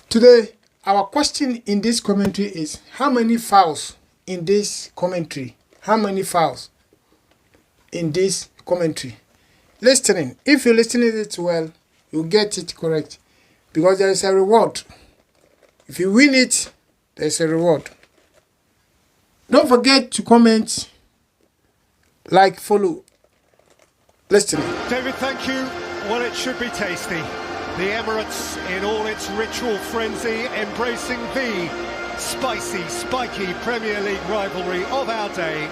Today, our question in this commentary is, how many fouls in this commentary? How many fouls in this commentary? Listening. If you're listening it well, you'll get it correct. Because there is a reward. If you win it, there's a reward. Don't forget to comment, like, follow. Listening. David, thank you. Well, it should be tasty. The Emirates in all its ritual frenzy, embracing the spicy, spiky Premier League rivalry of our day.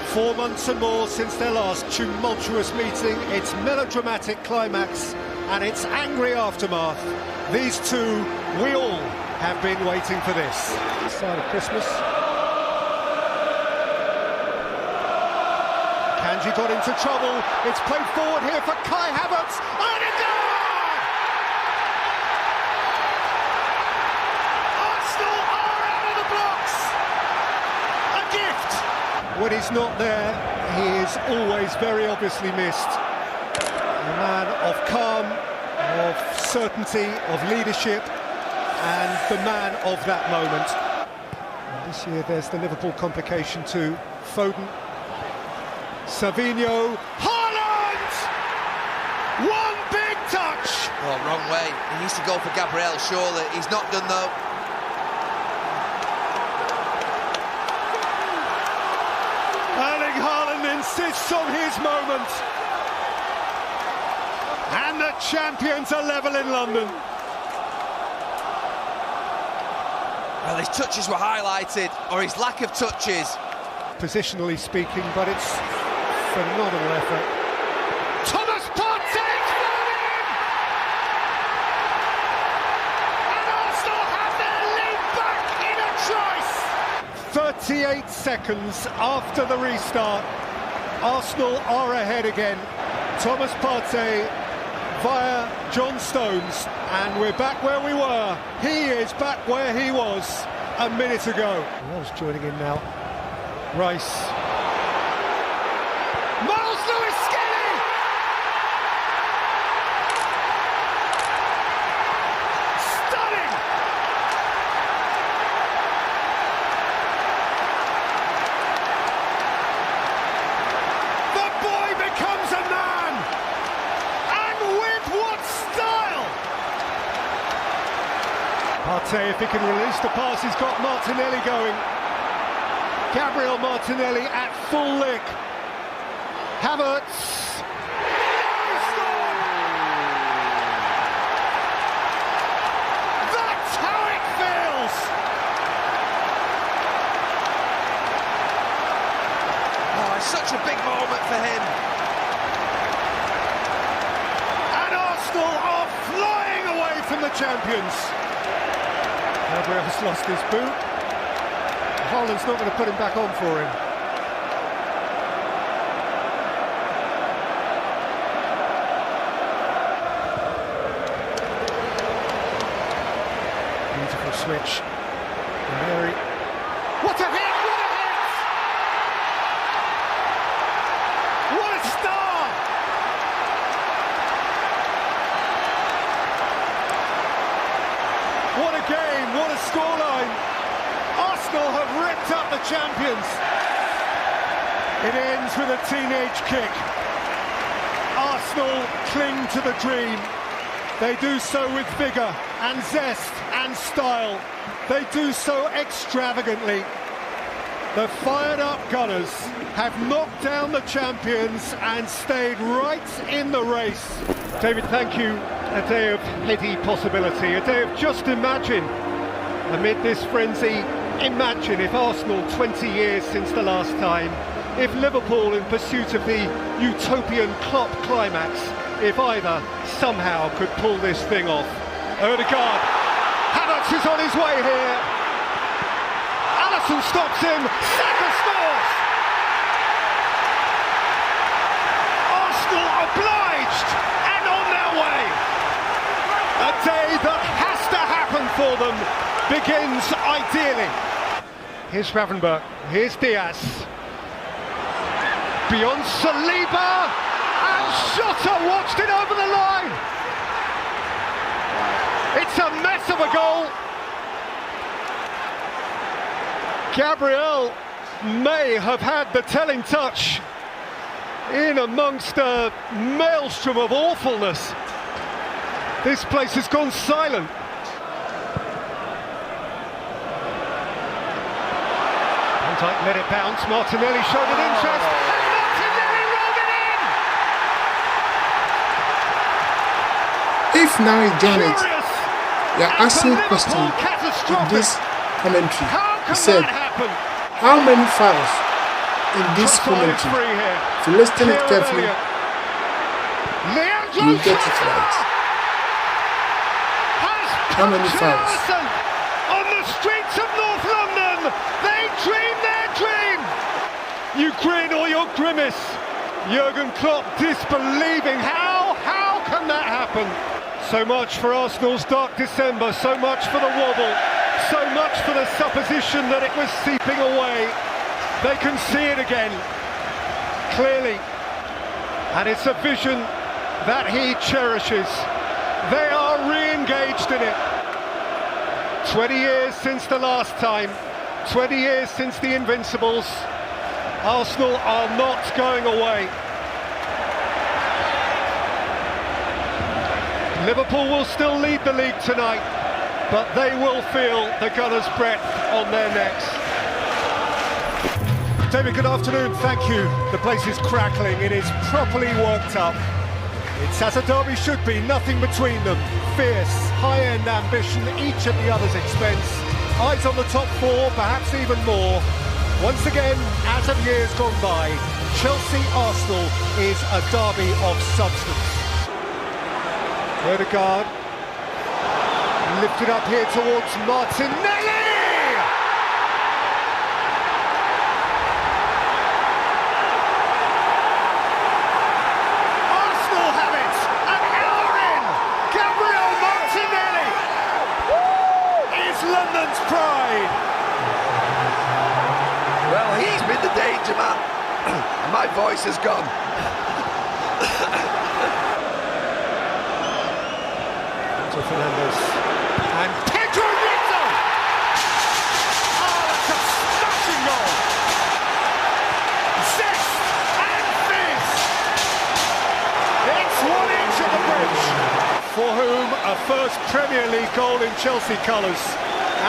4 months and more since their last tumultuous meeting, its melodramatic climax and its angry aftermath. These two, we all have been waiting for this. Side of Christmas. Kanji got into trouble. It's played forward here for Kai Havertz. And it goes! Arsenal are out of the blocks! A gift! When he's not there, he is always very obviously missed. A man of calm, of certainty, of leadership, and the man of that moment. And this year there's the Liverpool complication too. Foden. Savinho, Haaland! One big touch! Oh, wrong way. He needs to go for Gabriel, surely. He's not done though. Erling Haaland insists on his moment. And the champions are level in London. Well, his touches were highlighted, or his lack of touches. Positionally speaking, but it's phenomenal effort. Thomas Partey! And Arsenal have their lead back in a trice! 38 seconds after the restart, Arsenal are ahead again. Thomas Partey via John Stones, and we're back where we were. He is back where he was a minute ago. Wall's joining in now. Rice. Miles Lewis Skelly! Stunning! The boy becomes a man! And with what style! Partey, if he can release the pass, he's got Martinelli going. Gabriel Martinelli at full lick. Havertz. That's how it feels. Oh, it's such a big moment for him. And Arsenal are flying away from the champions. Gabriel's lost his boot. Haaland's not going to put him back on for him. Beautiful switch. Mary. What a hit! What a hit! What a star! What a game! What a scoreline! Arsenal have ripped up the champions. It ends with a teenage kick. Arsenal cling to the dream. They do so with vigour and zest and style. They do so extravagantly. The fired-up Gunners have knocked down the champions and stayed right in the race. David, thank you. A day of heady possibility, a day of just imagine. Amid this frenzy, imagine if Arsenal 20 years since the last time, if Liverpool in pursuit of the utopian Klopp climax, if either somehow could pull this thing off. Odegaard, Havertz is on his way here. Alisson stops him, Saka scores! Arsenal obliged and on their way. A day that has to happen for them begins ideally. Here's Ravenberg, here's Diaz. Beyond Saliba, and Shota watched it over the line. It's a mess of a Gabriel may have had the telling touch in amongst a maelstrom of awfulness. This place has gone silent. Van Dijk let it bounce. Martinelli showed an interest. And Martinelli rolled it in! If now you join it, Furious! you're And asking for a question Liverpool, in catastrophic. this commentary. How He can said, that happen? how many fouls in this Trossard is commentary? free here. If you listen it Clear of carefully, Elliott. Leandro you get it right. has How many punched fouls? Alisson on the streets of North London. They dream their dream. You grin or you grimace. Jurgen Klopp disbelieving. How can that happen? So much for Arsenal's dark December, so much for the wobble, so much for the supposition that it was seeping away. They can see it again, clearly, and it's a vision that he cherishes. They are re-engaged in it. 20 years since the last time, 20 years since the Invincibles. Arsenal are not going away. Liverpool will still lead the league tonight, but they will feel the Gunners' breath on their necks. David, good afternoon, thank you. The place is crackling, it is properly worked up. It's as a derby should be, nothing between them. Fierce, high-end ambition, each at the other's expense. Eyes on the top four, perhaps even more. Once again, as of years gone by, Chelsea-Arsenal is a derby of substance. Ødegaard lifted up here towards Martinelli! Arsenal have it! An hour in! Gabriel Martinelli is London's pride! Well, he's been the danger man. My voice has gone. Fernandes and Pedro Neto! Oh, that's a smashing goal! Zest and fizz! It's 1 inch at the bridge. For whom a first Premier League goal in Chelsea colours.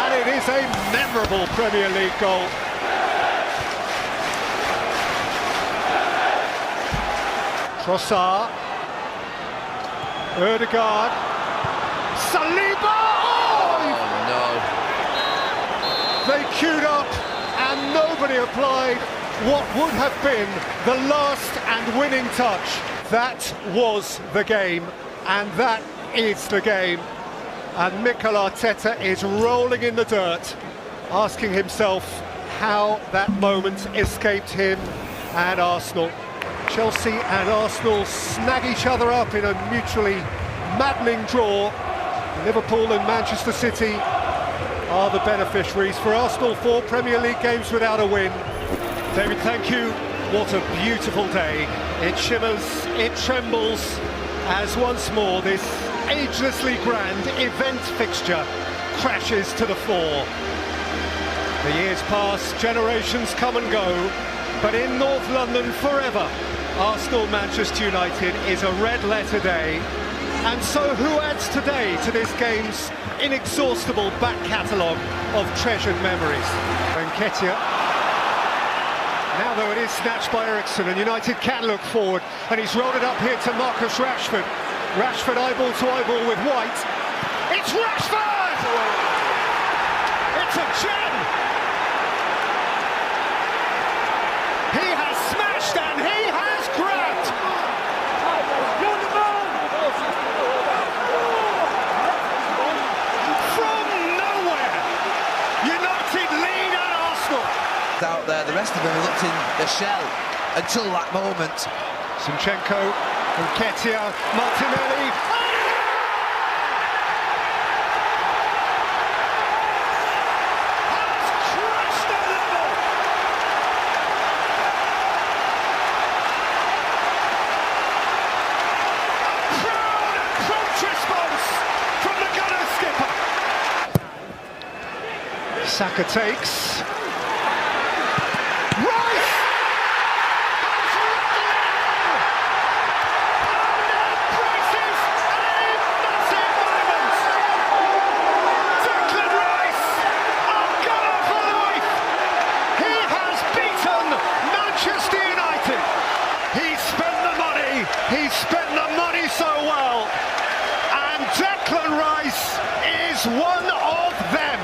And it is a memorable Premier League goal. Trossard. Ødegaard. Saliba! Oh, no. They queued up and nobody applied what would have been the last and winning touch. That was the game, and that is the game. And Mikel Arteta is rolling in the dirt, asking himself how that moment escaped him and Arsenal. Chelsea and Arsenal snag each other up in a mutually maddening draw. Liverpool and Manchester City are the beneficiaries. For Arsenal, 4 Premier League games without a win. David, thank you. What a beautiful day. It shimmers, it trembles, as once more this agelessly grand event fixture crashes to the fore. The years pass, generations come and go, but in North London forever, Arsenal-Manchester United is a red-letter day. And so who adds today to this game's inexhaustible back catalogue of treasured memories? Nketiah. Now though it is snatched by Eriksen and United can look forward, and he's rolled it up here to Marcus Rashford. Rashford eyeball to eyeball with White. It's Rashford! It's a gem! He has smashed and he has grabbed! Out there, the rest of them looked in the shell until that moment. Zinchenko, Nketiah, Martinelli. Has crushed the level. A proud and prompt response from the Gunners skipper. Saka takes. is one of them.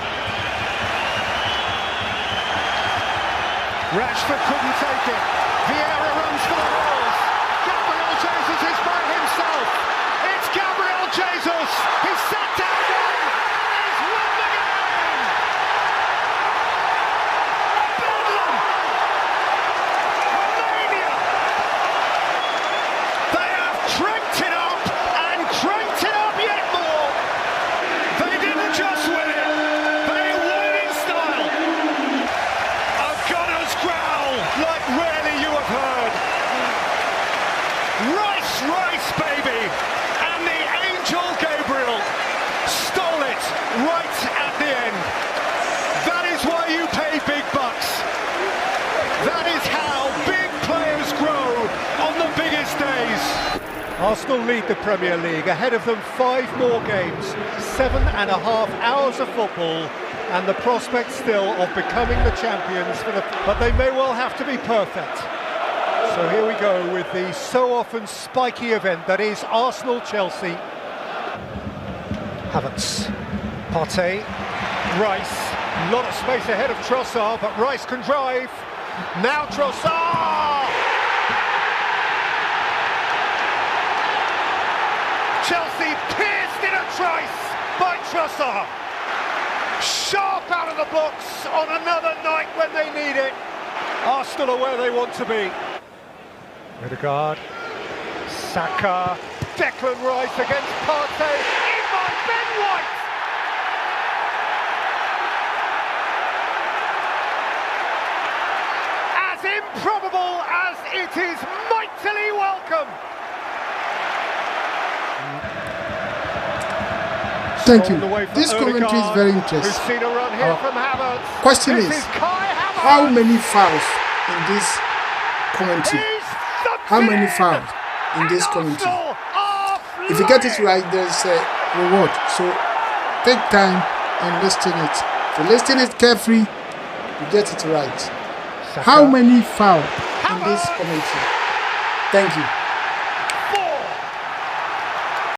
Rashford couldn't take it. Vieira runs for the walls. Gabriel Jesus is by himself. It's Gabriel Jesus. He's sat down one and he's won the game. Bedlam. Romania. They have cranked it up and cranked it up yet more. They didn't just win it. They won it in style. A gunner's growl like rarely you have heard. Rice, rice, baby! And the angel Gabriel stole it right at the end. That is why you pay big bucks. That is how big players grow on the biggest days. Arsenal lead the Premier League, ahead of them 5 more games, 7.5 hours of football, and the prospect still of becoming the champions, but they may well have to be perfect. So here we go with the so often spiky event that is Arsenal-Chelsea. Havertz, Partey, Rice, a lot of space ahead of Trossard, but Rice can drive. Now Trossard! Chelsea pierced in a trice by Trossard. Sharp out of the box on another night when they need it. Arsenal are where they want to be. Odegaard, Saka, Declan Rice against Partey, in by Ben White! As improbable as it is mightily welcome! Thank you. Stolen away from This commentary is Odegaard, very who's interesting. seen a run here from Havertz. Question This is, Kai Havertz. how many fouls in this commentary? How many fouls in this commentary? If you get it right, there's a reward. So take time and listen it. If you listen it carefully, you get it right. Saka. How many fouls in this commentary? Thank you.